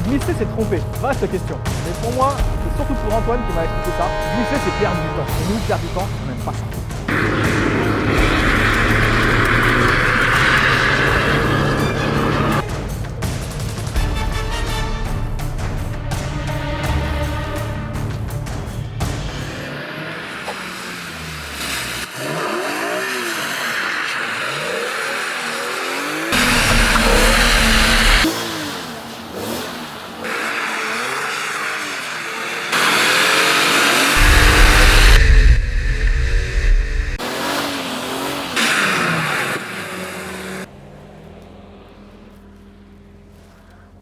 glisser c'est tromper, vaste question. Mais pour moi, c'est surtout pour Antoine qui m'a expliqué ça. Glisser c'est perdre du temps. Et nous, perdre du temps, on n'aime pas ça.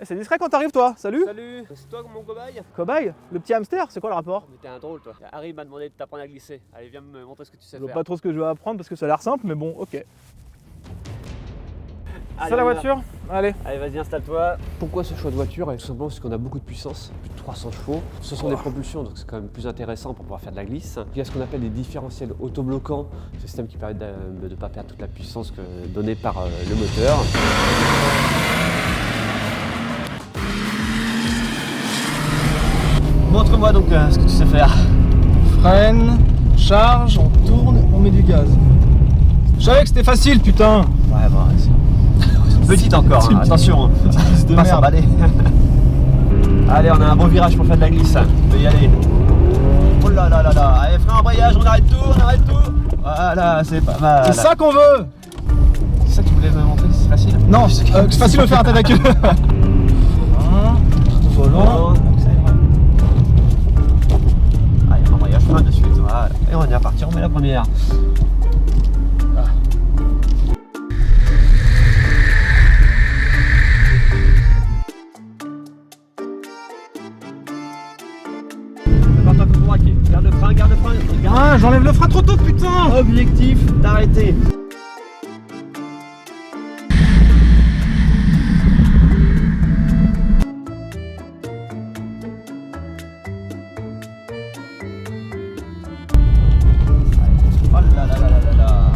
C'est discret quand t'arrives toi, salut. Salut, c'est toi mon cobaye? Cobaye? Le petit hamster, c'est quoi le rapport? Mais t'es un drôle toi. Harry m'a demandé de t'apprendre à glisser. Allez viens me montrer ce que tu sais Je vois faire. pas trop ce que je vais apprendre parce que ça a l'air simple, mais bon, ok. Allez, C'est la voiture? Allez. Allez vas-y installe-toi. Pourquoi ce choix de voiture? Tout simplement parce qu'on a beaucoup de puissance, plus de 300 chevaux. Ce sont des propulsions, donc c'est quand même plus intéressant pour pouvoir faire de la glisse. Il y a ce qu'on appelle des différentiels autobloquants, ce système qui permet de ne pas perdre toute la puissance donnée par le moteur. Montre-moi donc ce que tu sais faire. Freine, charge, on tourne, on met du gaz. Je savais que c'était facile, putain. Ouais, bah, c'est petite encore, hein. Attention, de pas merde. s'emballer. Allez, on a un beau virage pour faire de la glisse. On peut y aller. Oh là là là là. Allez, frein, embrayage, on arrête tout, Voilà, c'est pas mal. C'est ça qu'on veut. C'est ça que tu voulais me montrer, c'est facile? Non, c'est facile de faire un tête à queue. Volant. Allez, embrayage, frein de suite. Voilà. Et on est reparti, on met la première. Garde le frein, Ah, j'enlève le frein trop tôt, putain. Objectif d'arrêter. Oh là là là là là là.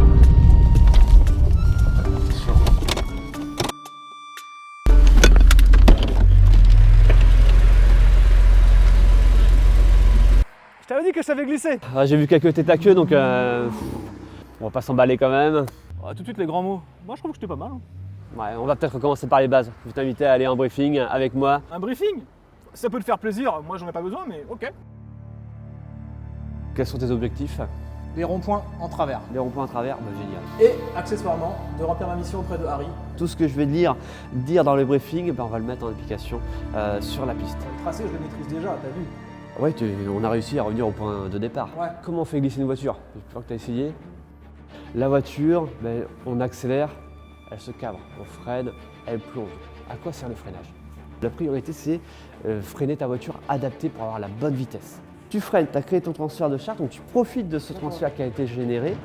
Je t'avais dit que je savais glisser. Ah, j'ai vu quelques têtes à queue donc on va pas s'emballer quand même. Oh, tout de suite les grands mots. Moi je trouve que j'étais pas mal. Hein. Ouais, on va peut-être recommencer par les bases. Je vais t'inviter à aller en briefing avec moi. Un briefing? Ça peut te faire plaisir, moi j'en ai pas besoin, mais ok. Quels sont tes objectifs? Les ronds-points en travers. Les ronds-points à travers, bah, génial. Et accessoirement, de remplir ma mission auprès de Harry. Tout ce que je vais dire dans le briefing, bah, on va le mettre en application sur la piste. Le tracé, je le maîtrise déjà, t'as vu? Ouais, on a réussi à revenir au point de départ. Ouais. Comment on fait glisser une voiture? Je crois que tu as essayé. La voiture, ben, on accélère, elle se cabre. On freine, elle plonge. À quoi sert le freinage? La priorité, c'est freiner ta voiture adaptée pour avoir la bonne vitesse. Tu freines, tu as créé ton transfert de charge, donc tu profites de ce transfert qui a été généré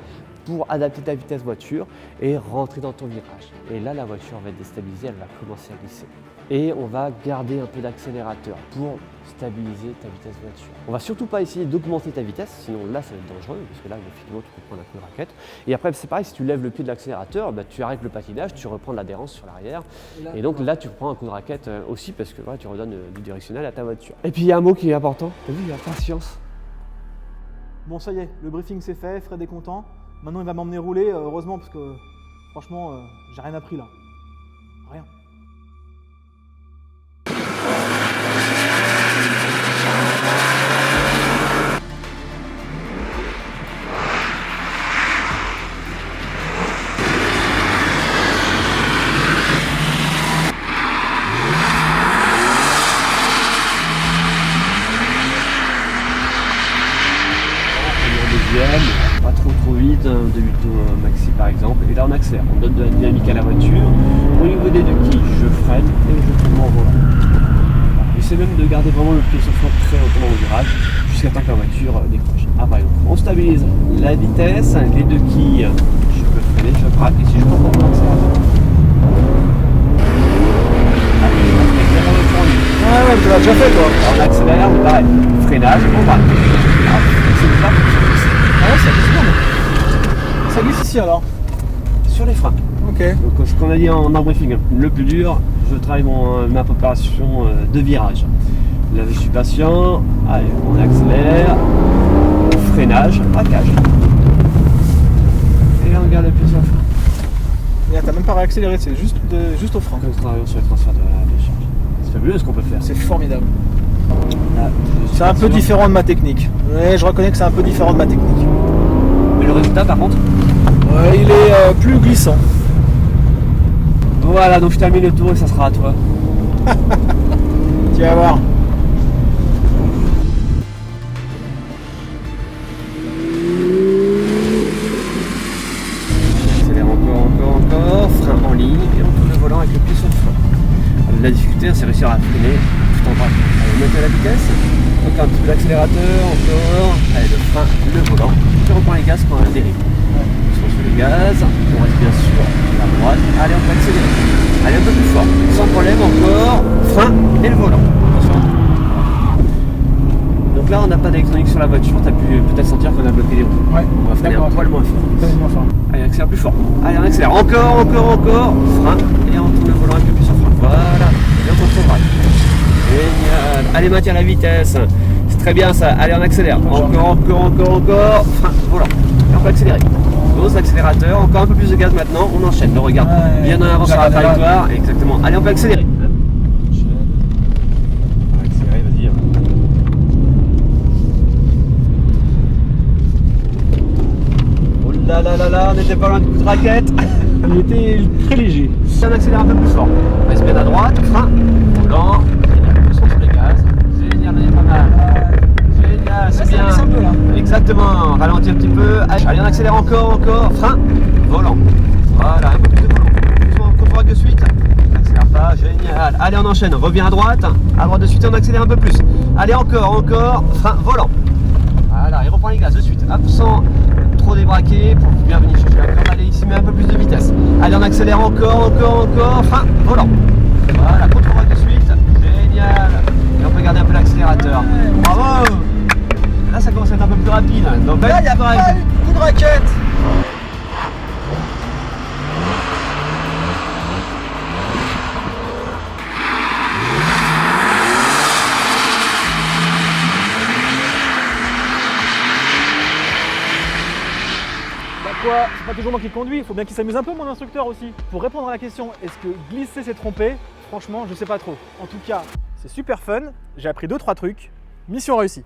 pour adapter ta vitesse voiture et rentrer dans ton virage. Et là, la voiture va être déstabilisée, elle va commencer à glisser. Et on va garder un peu d'accélérateur pour stabiliser ta vitesse voiture. On va surtout pas essayer d'augmenter ta vitesse, sinon là ça va être dangereux, parce que là effectivement tu peux prendre un coup de raquette. Et après c'est pareil, si tu lèves le pied de l'accélérateur, bah, tu arrêtes le patinage, tu reprends de l'adhérence sur l'arrière. Et donc là tu prends un coup de raquette aussi parce que voilà, tu redonnes du directionnel à ta voiture. Et puis il y a un mot qui est important, t'as vu, il y a patience. Bon ça y est, le briefing c'est fait, Fred est content. Maintenant il va m'emmener rouler, heureusement parce que franchement j'ai rien appris là. Rien. Pas trop vite, un demi-tour maxi par exemple, et là on accélère, on donne de la dynamique à la voiture. Au niveau des deux quilles, je freine et je tourne en volant. J'essaie même de garder vraiment le pied sur fond très hautement au virage, jusqu'à temps que la voiture décroche. Après, on stabilise la vitesse, les deux quilles, je peux freiner, je craque, et si je comprends mon accélérateur. Ouais, tu l'as déjà fait toi. On accélère, pareil, freinage, on va. Ah ouais, ça glisse bien. Ça glisse ici alors. sur les freins. Ok. Donc ce qu'on a dit en briefing, le plus dur, je travaille ma préparation de virage. Là je suis patient, allez, on accélère, freinage, braquage. Et on garde le pied sur le frein. Et là, t'as même pas réaccéléré, c'est juste au frein. Nous travaillons sur les transferts de charge. C'est fabuleux ce qu'on peut faire. C'est formidable. Là, C'est un peu différent de ma technique. Ouais, je reconnais que c'est un peu différent de ma technique. Mais le résultat par contre, Ouais, il est plus glissant. voilà, donc je termine le tour et ça sera à toi. Tu vas voir. Accélère encore, frein en ligne et on tourne le volant avec le pied sur le frein. La difficulté, c'est réussir à freiner tout en bas. Allez, mettez la vitesse, donc un petit peu d'accélérateur, encore, allez, le frein, le volant, puis on reprend les gaz quand on dérive. On sur les gaz, on reste bien sûr à la droite, allez on peut accélérer. Allez un peu plus fort, sans problème encore, frein et le volant. Attention. Donc là on n'a pas d'électronique sur la voiture, tu as pu peut-être sentir qu'on a bloqué les roues. Ouais, On va freiner un poil moins fort. Moins fort. Allez, accélère plus fort. Allez, on accélère encore, frein, et on tourne le volant avec le pied sur frein. Voilà, et on contrôle braque. Génial. Allez, maintiens la vitesse. C'est très bien ça. Allez, on accélère. Encore, frein, volant. Et on peut accélérer. Dose l'accélérateur, encore un peu plus de gaz maintenant, on enchaîne. Le regarde bien en avant sur la trajectoire. Exactement. Allez, on peut accélérer. On va accélérer, vas-y. Là, on n'était pas loin du coup de raquette. Il était très léger. On accélère un peu plus fort. On reste bien à droite, frein, volant, génial, le son sur les gaz. Génial, on est pas mal. Génial, c'est bien. Ça un peu là. Exactement, ralentit un petit peu. Allez, on accélère encore, frein, volant. Voilà, un peu plus de volant. On contrôle de suite. On n'accélère pas, génial. Allez, on enchaîne, revient à droite de suite, on accélère un peu plus. Allez, encore, frein, volant. Voilà, et reprend les gaz de suite. Hop, sans trop débraquer pour bien venir chercher la corde. Allez, ici, met un peu plus de vitesse. Allez, on accélère encore, frein, volant. Voilà, contrôle de suite. Génial. Et on peut garder un peu l'accélérateur. Bravo. Là, ça commence à être un peu plus rapide. Donc là, il y a pareil. Coup de raquette. Quoi, c'est pas toujours moi qui conduis, il faut bien qu'il s'amuse un peu mon instructeur aussi. Pour répondre à la question, est-ce que glisser c'est trompé? Franchement, je sais pas trop. En tout cas, c'est super fun, j'ai appris 2-3 trucs, mission réussie.